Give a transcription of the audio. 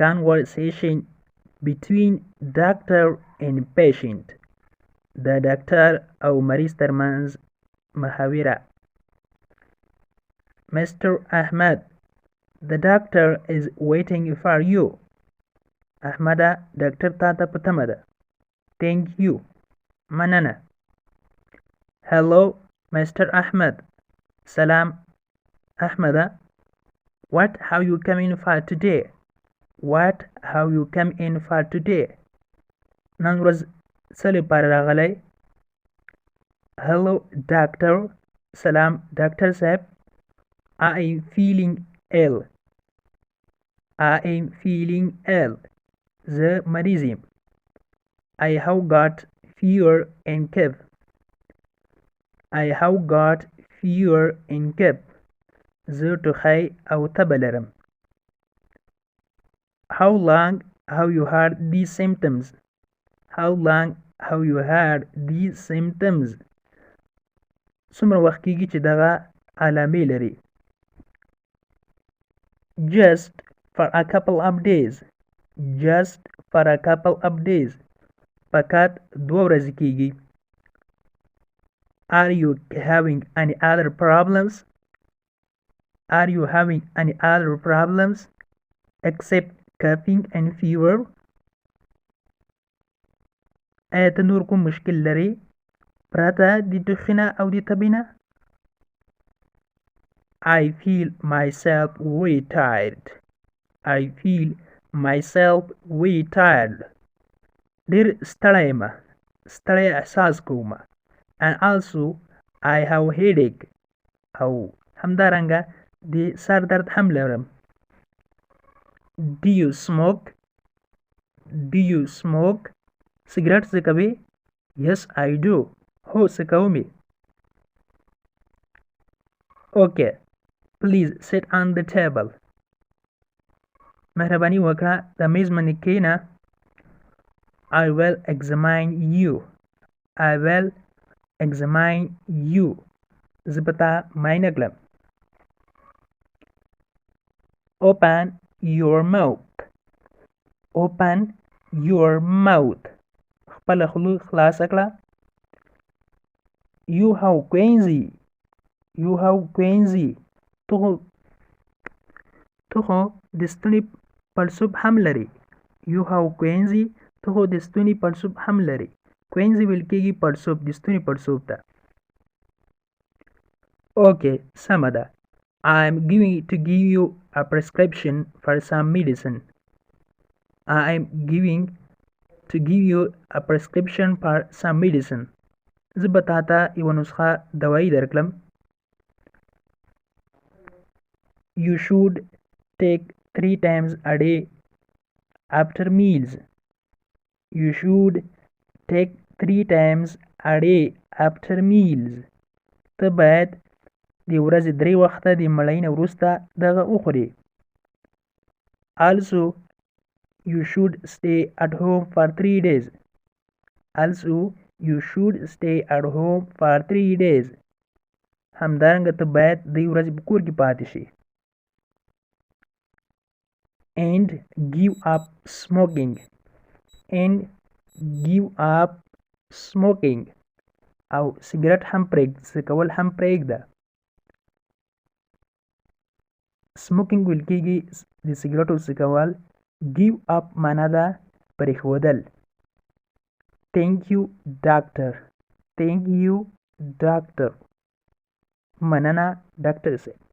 conversation between doctor and patient. د ډاکټر او مریض ترمنځ محاوره. Mr. Ahmed, the doctor is waiting for you. احمده ډاکټر تا ته په تمه ده. Thank you. مننه. Hello, Mr. Ahmed. سلام احمده. What have you come in for today? What have you come in for today? نن ورځ څه لپاره راغلی؟ Hello, doctor. سلام ډاکټر صاحب. I am feeling ill. I am feeling ill. زه مریض یم. I have got fever and cough. I have got fever and cough. زه ټوخی او تبه لرم. How long have you had these symptoms? How long have you had these symptoms? څومره وخت کېږي چې دغه علامې لري؟ Just for a couple of days. Just for a couple of days. فقط 2 ورځې کېږي. Are you having any other problems? Are you having any other problems except coughing and fever? آیا ته نور کوم مشکل لري پرته د ټوخي نه او د تبې نه؟ I feel myself very tired. I feel myself very tired. ډېر ستړی یم. ستړی احساس کوم. And also I have headache. او همدارنګه د سر درد هم لرم. Do you smoke? Do you smoke? سګرټ څکوې؟ Yes, I do. هو څکوم یې. Okay. Please sit on the table. مهرباني وکړه د میز باندې کښېنه. I will examine you. I will examine you. زه به تا معاینه کړم. Open your mouth. Open your mouth. خپله خوله خلاصه کړه. You have quinsy. You have quinsy. تو خو د ستوني پړسوب هم لري. You have quinsy. تو خو د ستوني پړسوب هم لري. کوینزي ویل کېږي پړسوب، د ستوني پړسوب ته. Okay, سمه ده. I am going to give you a prescription for some medicine. I am going to give you a prescription for some medicine. زه به تا ته یوه نسخه دوایي درکړم. You should take 3 times a day after meals. You should take 3 times a day after meals. ته باید د ورځې 3 وخته د مړۍ نه وروسته دغه وخورې. Also, you should stay at home for 3 days. Also, you should stay at home for 3 days. همدارنګه ته باید 3 ورځې په کور کې پاتې شي. And give up smoking. And give up smoking. او سګرټ هم څکول هم پرېږده. سموکینګ ویل کېږي د سګرټو څکول. give up معنا ده پرېښودل. Thank you, doctor. Thank you, doctor. مننه ډاکټر صاحب.